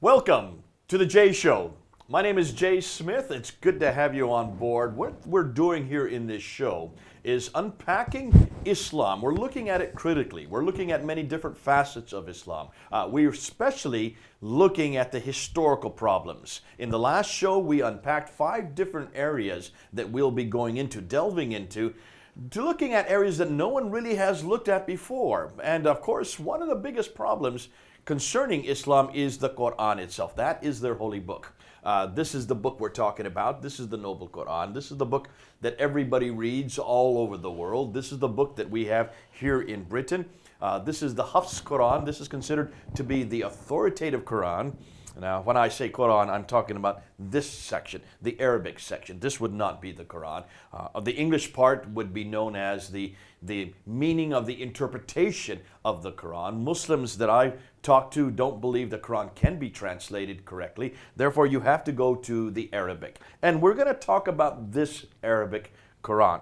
Welcome to the Jay Show. My name is Jay Smith. It's good to have you on board. What we're doing here in this show is unpacking Islam. We're looking at it critically. We're looking at many different facets of Islam. We're especially looking at the historical problems. In the last show, we unpacked 5 different areas that we'll be going into, delving into, to looking at areas that no one really has looked at before. And of course, one of the biggest problems concerning Islam is the Qur'an itself. That is their holy book. This is the book we're talking about. This is the Noble Qur'an. This is the book that everybody reads all over the world. This is the book that we have here in Britain. This is the Hafs Qur'an. This is considered to be the authoritative Qur'an. Now, when I say Qur'an, I'm talking about this section, the Arabic section. This would not be the Qur'an. The English part would be known as the meaning of the interpretation of the Qur'an. Muslims that I talk to don't believe the Qur'an can be translated correctly. Therefore, you have to go to the Arabic. And we're going to talk about this Arabic Qur'an.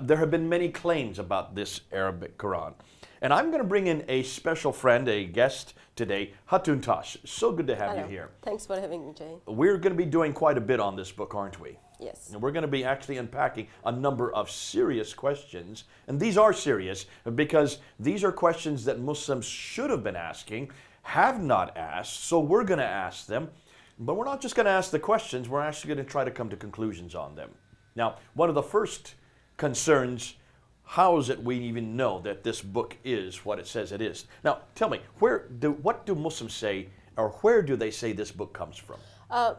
There have been many claims about this Arabic Qur'an. And I'm going to bring in a special friend, a guest today, Hatun Tash. So good to have you here. Thanks for having me, Jay. We're going to be doing quite a bit on this book, aren't we? Yes. And we're going to be actually unpacking a number of serious questions. And these are serious because these are questions that Muslims should have been asking, have not asked, so we're going to ask them. But we're not just going to ask the questions, we're actually going to try to come to conclusions on them. Now, one of the first concerns, how is it we even know that this book is what it says it is? Now, tell me, what do Muslims say, or where do they say this book comes from?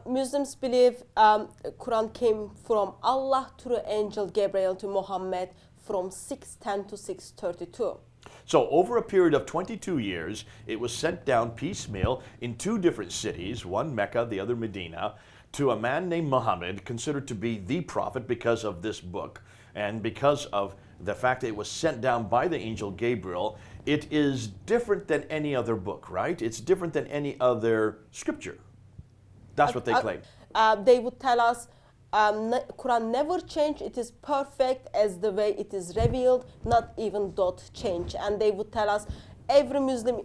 Muslims believe Quran came from Allah through angel Gabriel to Muhammad from 610 to 632. So over a period of 22 years, it was sent down piecemeal in 2 different cities, one Mecca, the other Medina, to a man named Muhammad, considered to be the prophet because of this book, and because of the fact that it was sent down by the angel Gabriel. It is different than any other book, right? It's different than any other scripture. That's what they claim. They would tell us Quran never changed. It is perfect as the way it is revealed, not even dot change. And they would tell us every Muslim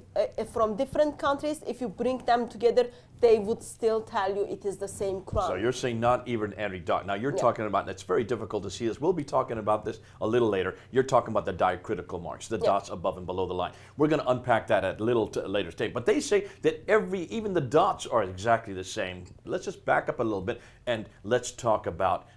from different countries, if you bring them together, they would still tell you it is the same Quran. So you're saying not even every dot. Now you're talking about, it's very difficult to see this. We'll be talking about this a little later. You're talking about the diacritical marks, the dots above and below the line. We're going to unpack that at a little later stage. But they say that even the dots are exactly the same. Let's just back up a little bit and let's talk about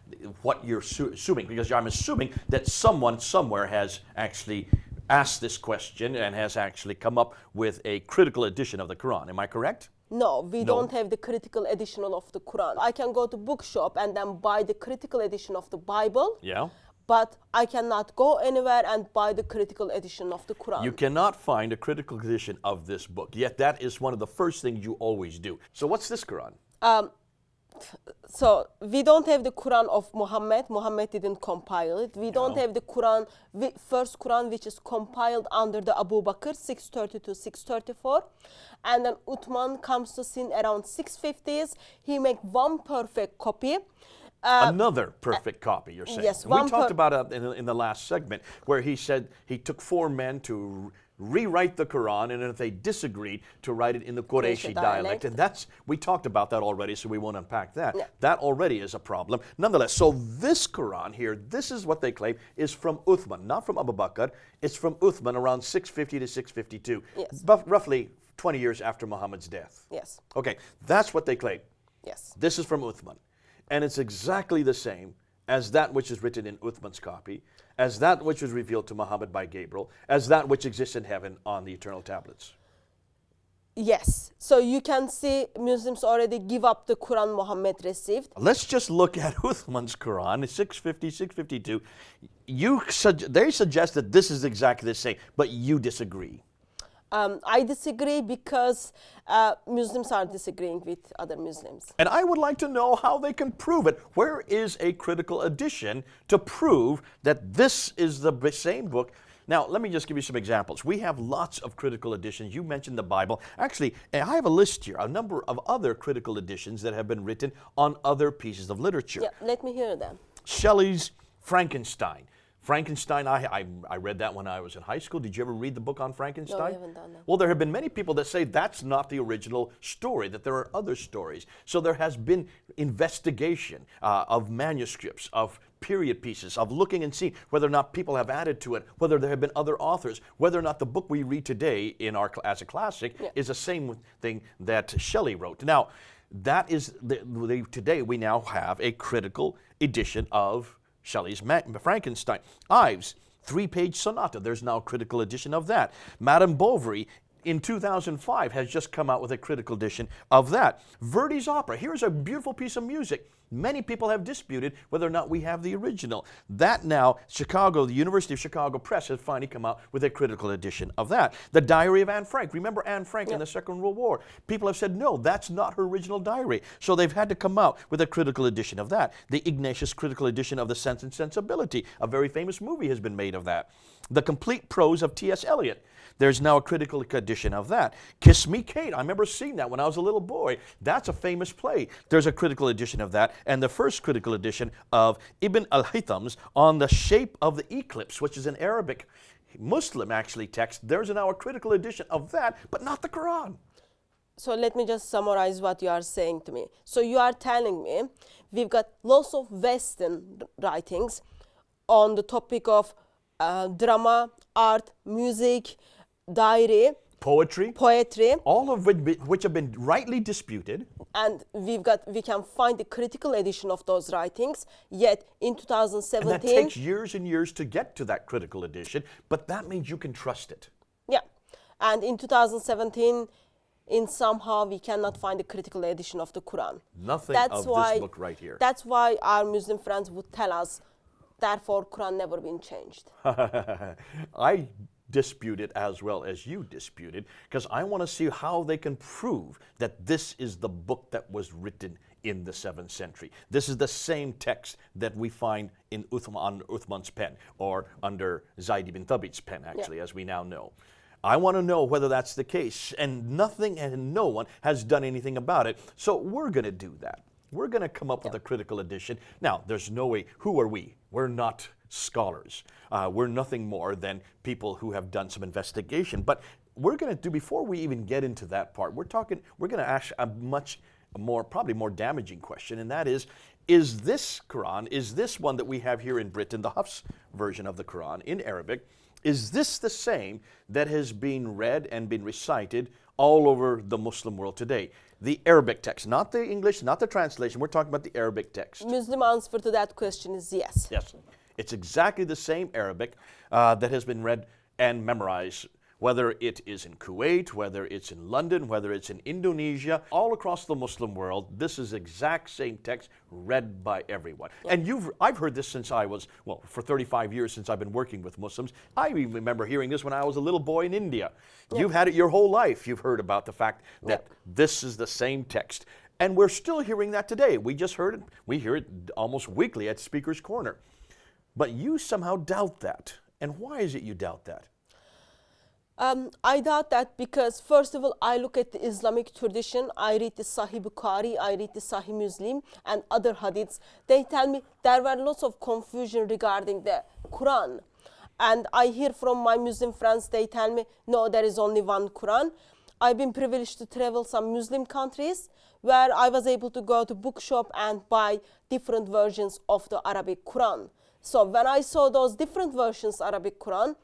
what you're assuming, because I'm assuming that someone somewhere has actually asked this question and has actually come up with a critical edition of the Quran. Am I correct? No, we don't have the critical edition of the Quran. I can go to bookshop and then buy the critical edition of the Bible. Yeah. But I cannot go anywhere and buy the critical edition of the Quran. You cannot find a critical edition of this book. Yet that is one of the first things you always do. So what's this Quran? So we don't have the Quran of Muhammad. Muhammad didn't compile it. We don't have the Quran, first Quran, which is compiled under the Abu Bakr, 630 to 634. And then Uthman comes to sin around 650s. He make one perfect copy. Another perfect copy, you're saying. Yes. We talked about it in the last segment where he said he took 4 men to rewrite the Quran, and if they disagreed, to write it in the Qurayshi dialect. And we talked about that already, so we won't unpack that. Yeah. That already is a problem. Nonetheless, so this Quran here, this is what they claim is from Uthman, not from Abu Bakr. It's from Uthman around 650 to 652, roughly 20 years after Muhammad's death. Yes. Okay, that's what they claim. Yes. This is from Uthman. And it's exactly the same as that which is written in Uthman's copy, as that which was revealed to Muhammad by Gabriel, as that which exists in heaven on the eternal tablets. Yes. So you can see Muslims already give up the Quran Muhammad received. Let's just look at Uthman's Quran, 650, 652. They suggest that this is exactly the same, but you disagree. I disagree because Muslims are disagreeing with other Muslims. And I would like to know how they can prove it. Where is a critical edition to prove that this is the same book? Now, let me just give you some examples. We have lots of critical editions. You mentioned the Bible. Actually, I have a list here, a number of other critical editions that have been written on other pieces of literature. Yeah, let me hear them. Shelley's Frankenstein, Frankenstein, I read that when I was in high school. Did you ever read the book on Frankenstein? No, I haven't done that. Well, there have been many people that say that's not the original story, that there are other stories. So there has been investigation of manuscripts, of period pieces, of looking and seeing whether or not people have added to it, whether there have been other authors, whether or not the book we read today in our as a classic is the same thing that Shelley wrote. Now, that is today we now have a critical edition of Shelley's Frankenstein. Ives' 3-page sonata, there's now a critical edition of that. Madame Bovary in 2005 has just come out with a critical edition of that. Verdi's opera, here's a beautiful piece of music. Many people have disputed whether or not we have the original. That now, Chicago, the University of Chicago Press has finally come out with a critical edition of that. The Diary of Anne Frank. Remember Anne Frank in the Second World War? People have said, no, that's not her original diary. So they've had to come out with a critical edition of that. The Ignatius critical edition of The Sense and Sensibility. A very famous movie has been made of that. The Complete Prose of T.S. Eliot. There's now a critical edition of that. Kiss Me, Kate. I remember seeing that when I was a little boy. That's a famous play. There's a critical edition of that. And the first critical edition of Ibn al-Haytham's On the Shape of the Eclipse, which is an Arabic Muslim actually text. There's now a critical edition of that, but not the Quran. So let me just summarize what you are saying to me. So you are telling me we've got lots of Western writings on the topic of drama, art, music, diary, poetry, all of which have been rightly disputed. And we can find the critical edition of those writings, yet in 2017... And that takes years and years to get to that critical edition, but that means you can trust it. Yeah, and in 2017, somehow we cannot find the critical edition of the Quran. Nothing of this book right here. That's why our Muslim friends would tell us, therefore Quran never been changed. I dispute it as well as you dispute it, because I want to see how they can prove that this is the book that was written in the 7th century. This is the same text that we find in Uthman's pen, or under Zayd ibn Thabit's pen, actually, as we now know. I want to know whether that's the case, and nothing and no one has done anything about it, so we're going to do that. We're going to come up with a critical edition. Now, there's no way. To are we? We're not scholars. We're nothing more than people who have done some investigation. But we're going to do, before we even get into that part, we're going to ask a much more, probably more damaging question, and that is this Quran, is this one that we have here in Britain, the Hafs version of the Quran in Arabic, is this the same that has been read and been recited all over the Muslim world today? The Arabic text, not the English, not the translation. We're talking about the Arabic text. Muslim answer to that question is yes. Yes. It's exactly the same Arabic that has been read and memorized, whether it is in Kuwait, whether it's in London, whether it's in Indonesia, all across the Muslim world. This is the exact same text read by everyone. Yeah. And I've heard this since I was, well, for 35 years since I've been working with Muslims. I even remember hearing this when I was a little boy in India. Yeah. You've had it your whole life. You've heard about the fact that this is the same text. And we're still hearing that today. We just heard it. We hear it almost weekly at Speaker's Corner. But you somehow doubt that. And why is it you doubt that? I doubt that because, first of all, I look at the Islamic tradition. I read the Sahih Bukhari, I read the Sahih Muslim, and other hadiths. They tell me there were lots of confusion regarding the Quran. And I hear from my Muslim friends, they tell me, no, there is only one Quran. I've been privileged to travel some Muslim countries where I was able to go to bookshop and buy different versions of the Arabic Quran. So when I saw those different versions of Arabic Quran,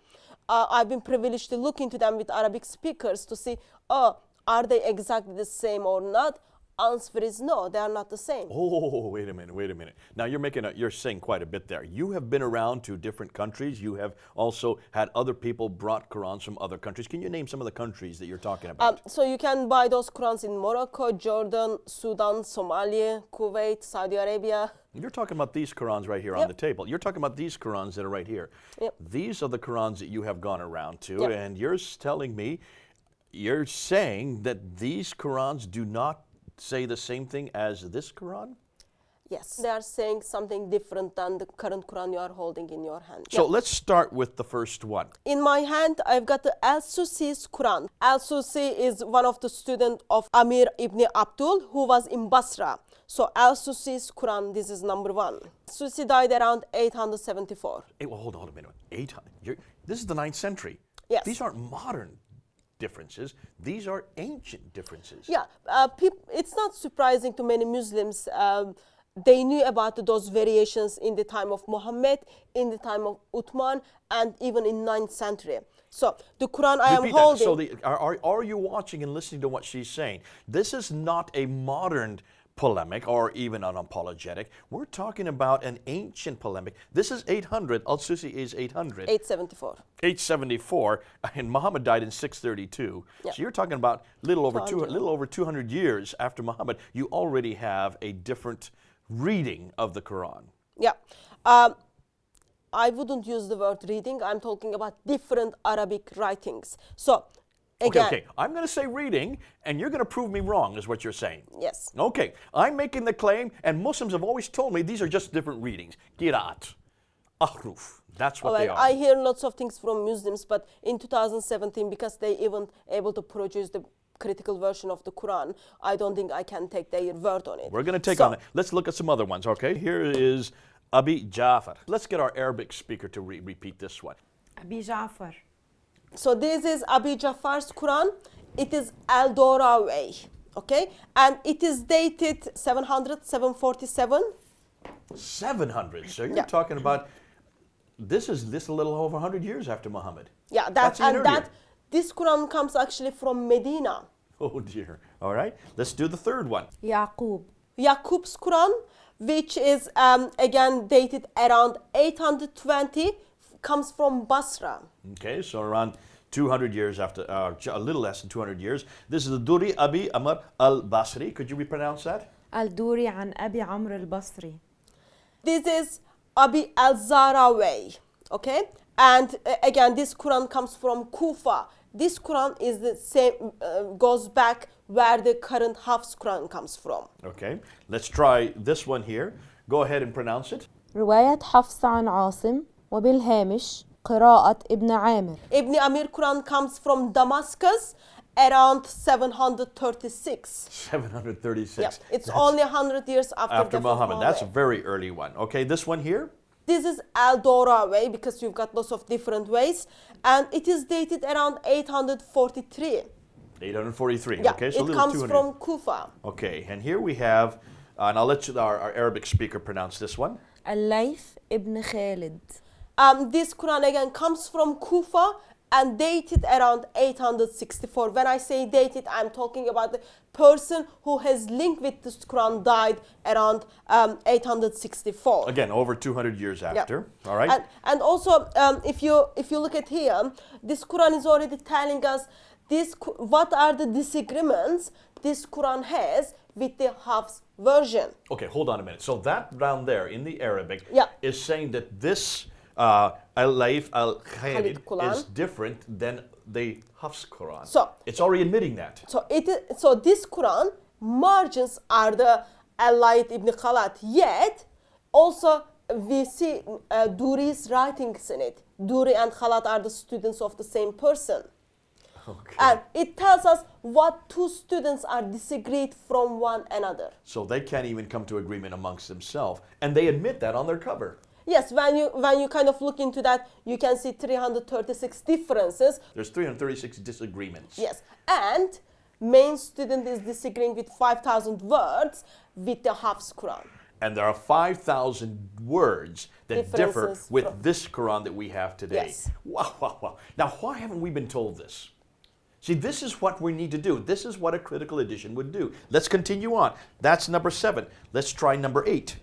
I've been privileged to look into them with Arabic speakers to see, are they exactly the same or not? Answer is no, they are not the same. Oh, wait a minute. Now you're saying quite a bit there. You have been around to different countries. You have also had other people brought Qurans from other countries. Can you name some of the countries that you're talking about? So you can buy those Qurans in Morocco, Jordan, Sudan, Somalia, Kuwait, Saudi Arabia. You're talking about these Qurans right here on the table. You're talking about these Qurans that are right here. Yep. These are the Qurans that you have gone around to, and you're telling me, you're saying that these Qurans do not say the same thing as this Quran? Yes, they are saying something different than the current Quran you are holding in your hand. So let's start with the first one. In my hand, I've got the Al-Susi's Quran. Al-Susi is one of the students of Amir ibn Abdul, who was in Basra. So Al-Susi's Quran, this is number 1. Susi died around 874. Hey, well, hold on a minute. This is the 9th century. Yes. These aren't modern differences. These are ancient differences. Yeah, it's not surprising to many Muslims. They knew about those variations in the time of Muhammad, in the time of Uthman, and even in 9th century. So the Quran I am Repeat holding. that. So are you watching and listening to what she's saying? This is not a modern polemic or even an apologetic. We're talking about an ancient polemic. This is 800. Al-Susi is 800. 874. 874, and Muhammad died in 632. Yeah. So you're talking about little over 200. 200 years after Muhammad. You already have a different reading of the Quran. Yeah. I wouldn't use the word reading. I'm talking about different Arabic writings. So, again. Okay. I'm going to say reading, and you're going to prove me wrong, is what you're saying. Yes. Okay. I'm making the claim, and Muslims have always told me these are just different readings. Qira'at, ahruf. That's what they are. I hear lots of things from Muslims, but in 2017, because they even able to produce the critical version of the Quran, I don't think I can take their word on it. We're going to take on it. Let's look at some other ones, okay? Here is Abi Jafar. Let's get our Arabic speaker to repeat this one. Abi Ja'far. So this is Abi Jafar's Quran. It is Al-Doraway, okay? And it is dated 700, 747. 700. So you're Yeah. talking about, this is a little over 100 years after Muhammad. Yeah, That's even earlier. this Quran comes actually from Medina. Oh dear. All right. Let's do the third one. Yaqub. Yaqub's Quran, which is again dated around 820, comes from Basra. Okay, so around 200 years after, a little less than 200 years. This is the Duri Abi Amr al-Basri. Could you repronounce that? Al-Duri an Abi Amr al-Basri. This is Abi al-Zaraway, okay? And again, this Quran comes from Kufa. This Quran is the same, goes back where the current Hafs Quran comes from. Okay, let's try this one here. Go ahead and pronounce it. رواية حفص عن عاصم وبالهامش قراءة ابن عامر. Ibn Amir Quran comes from Damascus around 736. 736. Yeah, it's only 100 years after Muhammad. That's a very early one. Okay, this one here. This is Al-Dora way, because you've got lots of different ways, and it is dated around 843. 843. Yeah, Okay, so a it little comes 200. from Kufa. Okay, and here we have, and I'll let our Arabic speaker pronounce this one. الليث ابن خالد. This Quran again comes from Kufa and dated around 864. When I say dated, I'm talking about the person who has linked with this Quran died around 864. Again, over 200 years after. All right. And also, if you look at here, this Quran is already telling us what are the disagreements this Quran has with the Hafs version. Okay, hold on a minute. So that down there in the Arabic Yeah. is saying that this Al-Layth Al-Khalid Quran is different than the Hafs Quran. So it's already admitting that. So this Quran margins are the Al-Layth ibn Khalad, yet also we see Duri's writings in it. Duri and Khalad are the students of the same person. Okay. And it tells us what two students are disagreed from one another. So they can't even come to agreement amongst themselves, and they admit that on their cover. Yes, when you kind of look into that, you can see 336 differences. There's 336 disagreements. Yes, and main student is disagreeing with 5,000 words with the Hafs Quran. And there are 5,000 words that differ Differences with from- this Quran that we have today. Yes. Wow, wow, wow. Now, why haven't we been told this? See, this is what we need to do. This is what a critical edition would do. Let's continue on. That's number 7. Let's try number 8.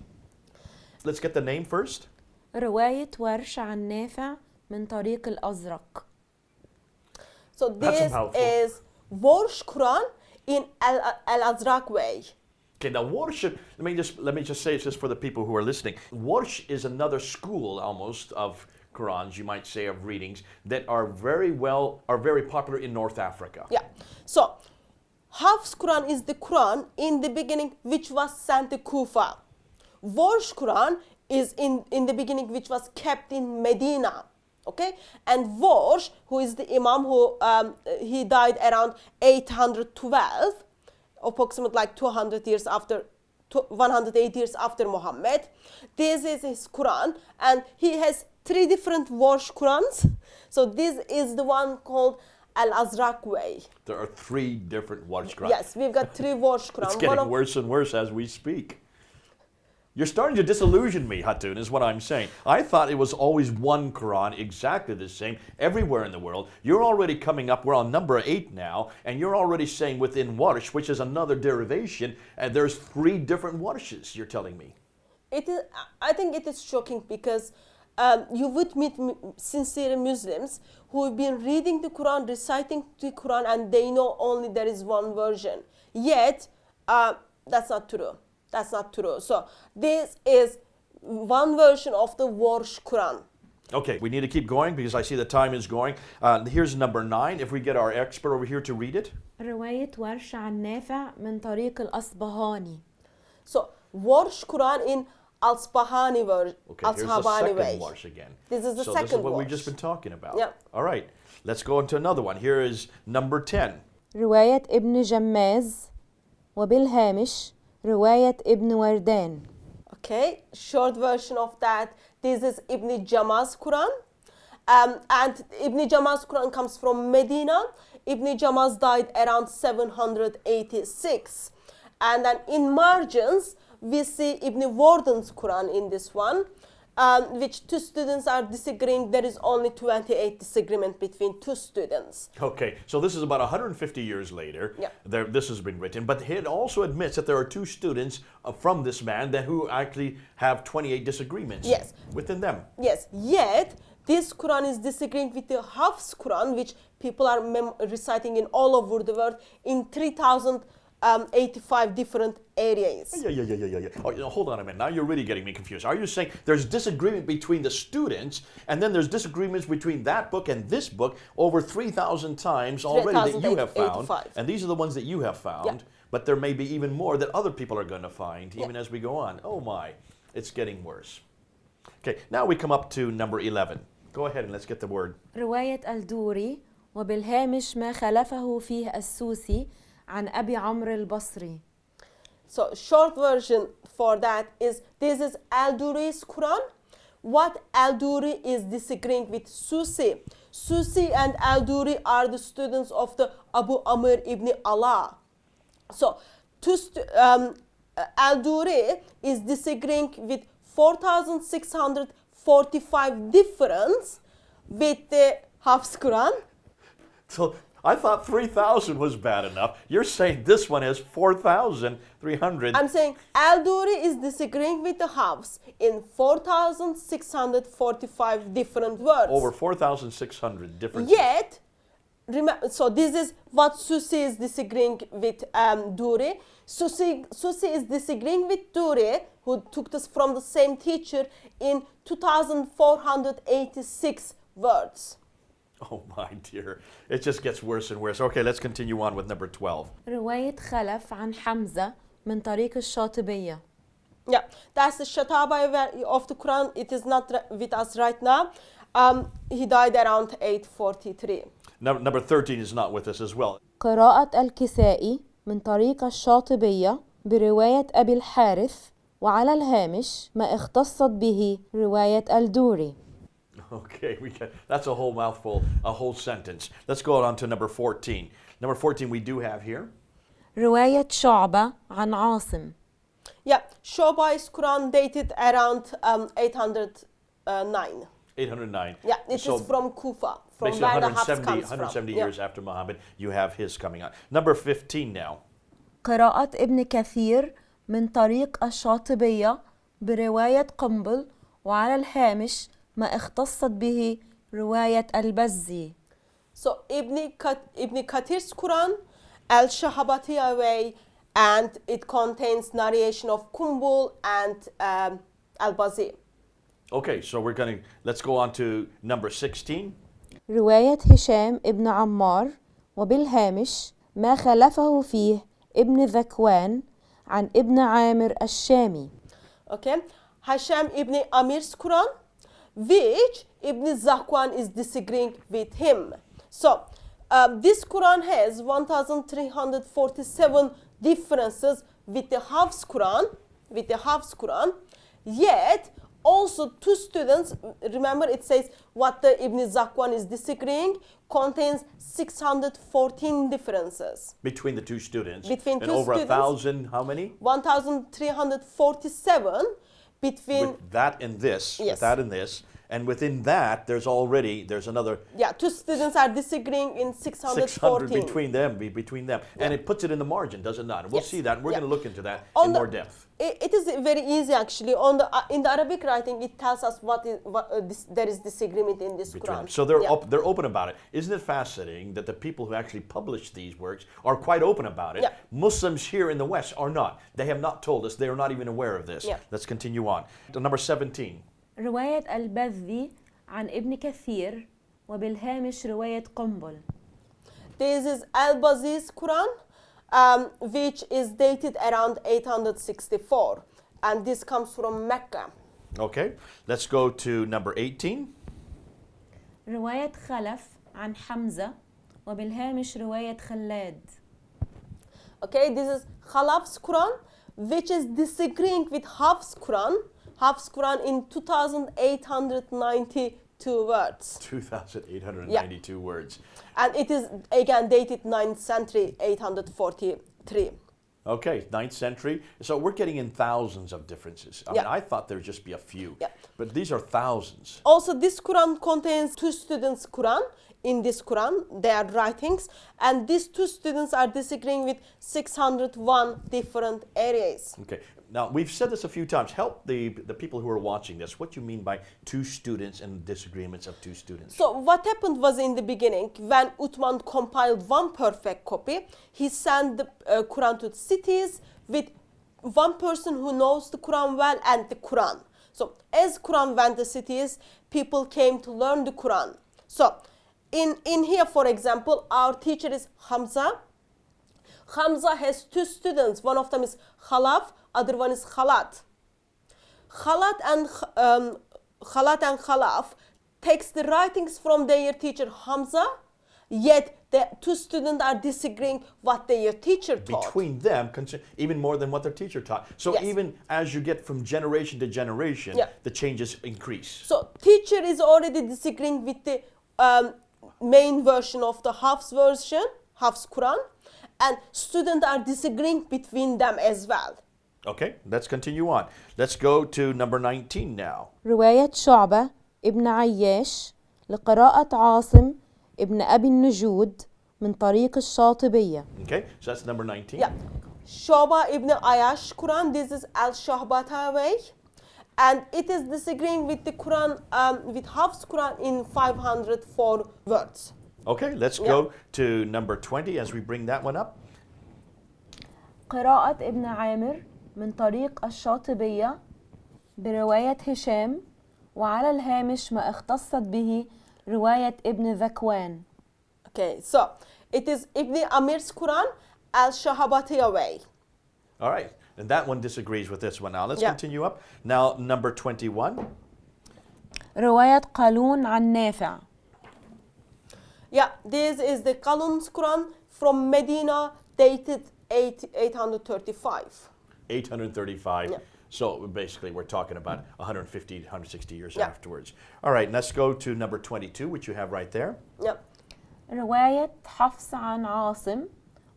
Let's get the name first. رواية ورش عن نافع من طريق الأزرق. So That's this mouthful. is Warsh Quran in Al-Azraq way. Okay, now Warsh, let me just say this for the people who are listening. Warsh is another school almost of Qurans, you might say, of readings that are very popular in North Africa. Yeah. So Hafs Quran is the Quran in the beginning which was sent to Kufa. Warsh Quran is in the beginning which was kept in Medina. Okay, and Warsh, who is the Imam who he died around 812, approximately like 200 years after 108 years after Muhammad. This is his Quran, and he has 3 different wash Qurans. So this is the one called Al-Azraq way. There are 3 different wash Qur'an. Yes, we've got 3 wash Quran. It's getting worse and worse as we speak. You're starting to disillusion me, Hatun, is what I'm saying. I thought it was always one Quran, exactly the same, everywhere in the world. You're already coming up, we're on number 8 now, and you're already saying within warsh, which is another derivation, and there's 3 different warshes, you're telling me. It is. I think it is shocking because you would meet sincere Muslims who have been reading the Quran, reciting the Quran, and they know only there is one version. Yet, that's not true. That's not true. So this is one version of the Warsh Quran. Okay, we need to keep going because I see the time is going. Here's number 9. If we get our expert over here to read it. رواية ورش عن نافع من طريق الأصبهاني. So Warsh Quran in Al-Spahani version. Okay, here's the second Warsh again. This is the so second this is what Warsh. we've just been talking about. Yeah. All right, let's go into another one. Here is number 10. رواية ابن جماز وبالهامش رواية ابن وردان. Okay, short version of that. This is Ibn Jamaz's Quran. And Ibn Jamaz's Quran comes from Medina. Ibn Jamaz died around 786. And then in margins, we see Ibn Warden's Quran in this one, which 2 students are disagreeing. There is only 28 disagreement between 2 students. Okay, so this is about 150 years later. Yeah. This has been written, but it also admits that there are 2 students from this man who actually have 28 disagreements Yes. within them. Yes, yet this Quran is disagreeing with the Hafs Quran, which people are reciting in all over the world in 3,085 different areas. Yeah. Oh, hold on a minute. Now you're really getting me confused. Are you saying there's disagreement between the students, and then there's disagreements between that book and this book over 3,000 times already that you have found? 3,085. And these are the ones that you have found, Yeah. but there may be even more that other people are going to find even as we go on. Oh my, it's getting worse. Okay, now we come up to number 11. Go ahead and let's get the word. رواية الدوري وبالهامش ما خلفه فيه السوسي عن أبي عمرو البصري. So short version for that is this is Al-Duri's Quran. What Al-Duri is disagreeing with Susi. Susi and Al-Duri are the students of the Abu Amr ibn Allah. So Al-Duri is disagreeing with 4,645 difference with the Hafs Quran. So I thought 3,000 was bad enough. You're saying this one has 4,300. I'm saying Al-Duri is disagreeing with the Hafs in 4,645 different words. Over 4,600 different. Yet, so this is what Susi is disagreeing with Duri. Susi is disagreeing with Duri, who took this from the same teacher, in 2,486 words. Oh my dear. It just gets worse and worse. Okay, let's continue on with number 12. رواية خلف عن حمزة من طريق الشاطبية. Yeah, that's the Shatabai of the Quran. It is not with us right now. He died around 843. Number 13 is not with us as well. قراءة الكسائي من طريق الشاطبية برواية أبي الحارث وعلى الهامش ما اختصت به رواية الدوري. Okay, that's a whole mouthful, a whole sentence. Let's go on to number 14. Number 14 we do have here. رواية شعبة عن عاصم. Yeah, Shobai's Quran dated around 809. 809. Yeah, it So is from Kufa, from basically where the Hafs 170, comes 170 from. years after Muhammad, you have his coming out. Number 15 now. قراءة ابن كثير من طريق الشاطبية برواية قنبل وعلى الهامش ما اختصت به رواية البزي. So Ibn Kathir's Quran, Al-Shahabatiya way, and it contains narration of Kumbul and Al-Bazi. Okay, so let's go on to number 16. رواية هشام ابن عمار وبالهامش ما خلفه فيه ابن ذكوان عن ابن عامر الشامي. Okay, Hasham ibn Amir's Quran, which Ibn Zakwan is disagreeing with him. So this Quran has 1,347 differences with the Hafs Quran, with the Hafs Quran, yet also two students, remember it says what the Ibn Zakwan is disagreeing, contains 614 differences. Between the two students. Between and two over students. 1,000, how many? 1,347 between... With that and this. Yes. With that and this. And within that, there's another Yeah, two students are disagreeing in 614. 600 between them. And Yeah. it puts it in the margin, does it not? And we'll Yes. see that. We're Yeah. going to look into that On in the- more depth. It is very easy actually. In the Arabic writing, it tells us there is disagreement in this Between Quran. them. So they're, Yeah. they're open about it. Isn't it fascinating that the people who actually publish these works are quite open about it? Yeah. Muslims here in the West are not. They have not told us. They are not even aware of this. Yeah. Let's continue on. To number 17. رواية البذي عن ابن كثير وبالهامش رواية قنبل. This is Al-Bazi's Quran, which is dated around 864. And this comes from Mecca. Okay. Let's go to number 18. رواية خلف عن حمزة وبالهامش رواية خلاد. Okay, this is Khalaf's Quran, which is disagreeing with Hafs Quran. Hafs Quran in 2,892 words. 2,892 words. And it is again dated 9th century, 843. Okay, 9th century. So we're getting in thousands of differences. I mean, Yeah. I thought there'd just be a few. Yeah. But these are thousands. Also, this Quran contains two students' Quran. In this Quran, their writings, and these two students are disagreeing with 601 different areas. Okay. Now, we've said this a few times. Help the people who are watching this. What do you mean by two students and disagreements of two students? So what happened was in the beginning, when Uthman compiled one perfect copy, he sent the Quran to cities with one person who knows the Quran well and the Quran. So as Quran went to cities, people came to learn the Quran. So in here, for example, our teacher is Hamza. Hamza has two students. One of them is Khalaf, other one is Khalat. Khalat and Khalaf takes the writings from their teacher Hamza, yet the two students are disagreeing what their teacher taught. Between them, even more than what their teacher taught. So Yes. even as you get from generation to generation, Yeah. the changes increase. So teacher is already disagreeing with the main version of the Hafs version, Hafs Quran, and students are disagreeing between them as well. Okay, let's continue on. Let's go to number 19 now. رواية شعبة ابن عياش لقراءة عاصم ابن أبي النجود من طريق الشاطبية. Okay, so that's number 19. Yeah. Shoba ibn Ayash Quran, this is Al-Shahbata way. And it is disagreeing with the Quran, with Hafs Quran in 504 words. Okay, let's go to number 20 as we bring that one up. قراءة ابن عامر من طريق الشاطبية برواية هشام وعلى الهامش ما اختصت به رواية ابن ذكوان. Okay, so it is Ibn Amir's Quran, Al-Shahabatiya way. All right, and that one disagrees with this one. Now let's Yeah. continue up. Now number 21. رواية قالون عن نافع. Yeah, this is the Qalun's Quran from Medina, dated 835. 835. Yeah. So basically we're talking about 150, 160 years Yeah. afterwards. All right, let's go to number 22, which you have right there. Yeah. رواية حفص عن عاصم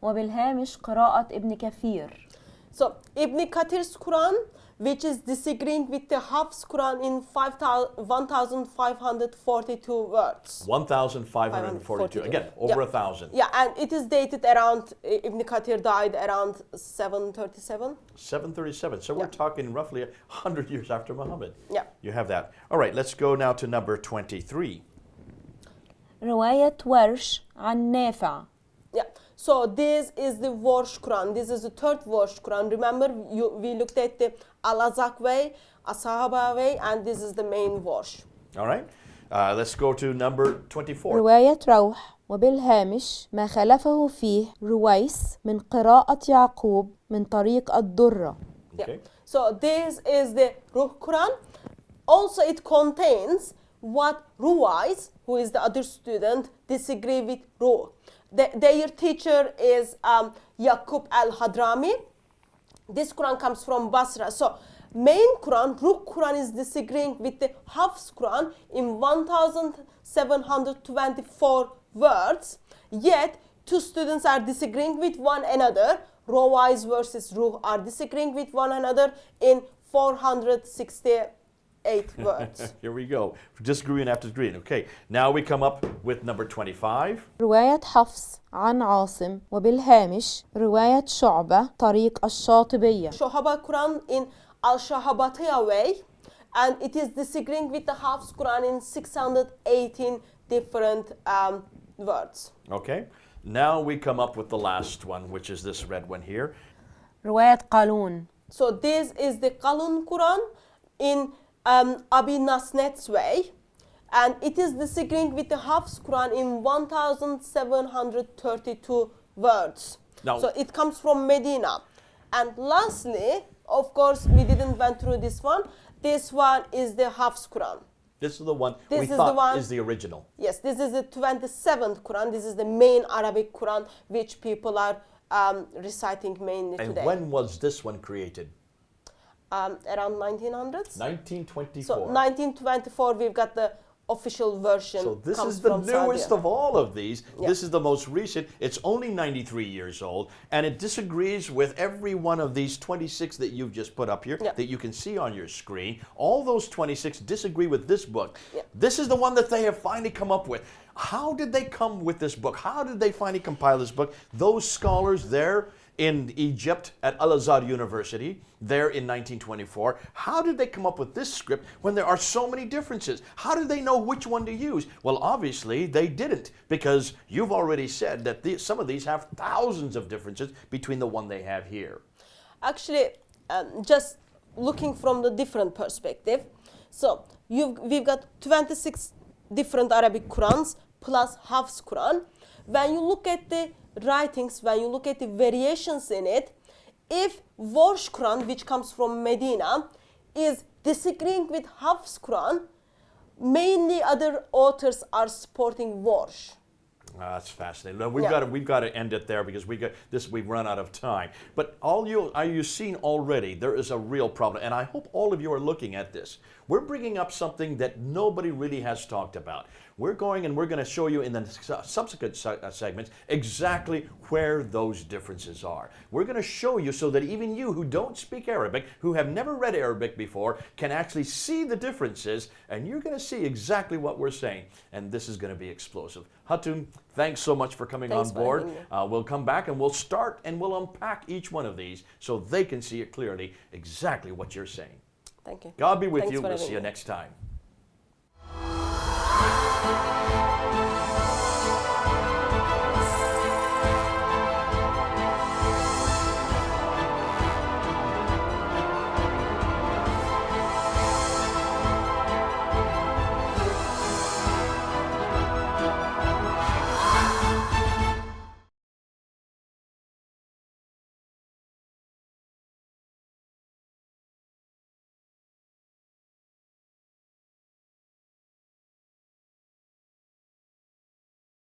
وبالهامش قراءة ابن كثير. So Ibn Kathir's Quran, which is disagreeing with the Hafs Quran in 1,542 words. 1,542. Again, over 1,000. Yeah, and it is dated around, Ibn Kathir died around 737. 737. So we're Yeah. talking roughly 100 years after Muhammad. Yeah. You have that. All right, let's go now to number 23. رواية ورش عن نافع. Yeah, so this is the Warsh Quran. This is the third Warsh Quran. Remember, we looked at the Al-Azak way, Asahaba way, and this is the main Warsh. All right, let's go to number 24. رواية روح وبالهامش ما خلفه فيه رويس من قراءة يعقوب من طريق الدرة. Okay. Yeah. So this is the Ruh Quran. Also, it contains what Ruwais, who is the other student, disagree with Ruh. Their teacher is Yaqub al-Hadrami, This Quran comes from Basra. So main Quran, Ruh Quran, is disagreeing with the Hafs Quran in 1724 words. Yet two students are disagreeing with one another. Rawais versus Ruh are disagreeing with one another in 468 words. Here we go. Disagreeing after disagreeing. Okay, now we come up with number 25. رواية حفص عن عاصم وبالهامش رواية شعبة طريق الشاطبية. Shohaba Quran in Al-Shahabatiya way, and it is disagreeing with the Hafs Quran in 618 different words. Okay, now we come up with the last one, which is this red one here. رواية قالون. So this is the Qalun Quran in Abi Nasnet's way, and it is disagreeing with the Hafs Quran in 1732 words. Now- So it comes from Medina. And lastly, of course, we didn't went through this one. This one is the Hafs Quran. This is the one This we is the thought one- is the original. Yes, this is the 27th Quran. This is the main Arabic Quran which people are reciting mainly And today. when was this one created? Around 1900s. 1924. So 1924, we've got the official version. So this comes is the from newest Saudi. of all of these. Yeah. This is the most recent. It's only 93 years old, and it disagrees with every one of these 26 that you've just put up here Yeah. that you can see on your screen. All those 26 disagree with this book. Yeah. This is the one that they have finally come up with. How did they come with this book? How did they finally compile this book? Those scholars there in Egypt at Al-Azhar University, there in 1924, how did they come up with this script when there are so many differences? How did they know which one to use? Well, obviously they didn't, because you've already said that some of these have thousands of differences between the one they have here. Actually, just looking from the different perspective. So we've got 26 different Arabic Qurans plus Hafs Quran. When you look at the writings, when you look at the variations in it, if Warsh Quran, which comes from Medina, is disagreeing with Hafs Quran, mainly other authors are supporting Warsh. That's fascinating. No, we've Yeah. got to end it there because we've run out of time. But you've seen already there is a real problem, and I hope all of you are looking at this. We're bringing up something that nobody really has talked about. We're going to show you in the subsequent segments exactly where those differences are. We're going to show you so that even you who don't speak Arabic, who have never read Arabic before, can actually see the differences, and you're going to see exactly what we're saying. And this is going to be explosive. Hatum, thanks so much for coming Thanks on for board. having me. We'll come back and we'll start and we'll unpack each one of these so they can see it clearly exactly what you're saying. Thank you. God be with Thanks you. for We'll having see you me. next time.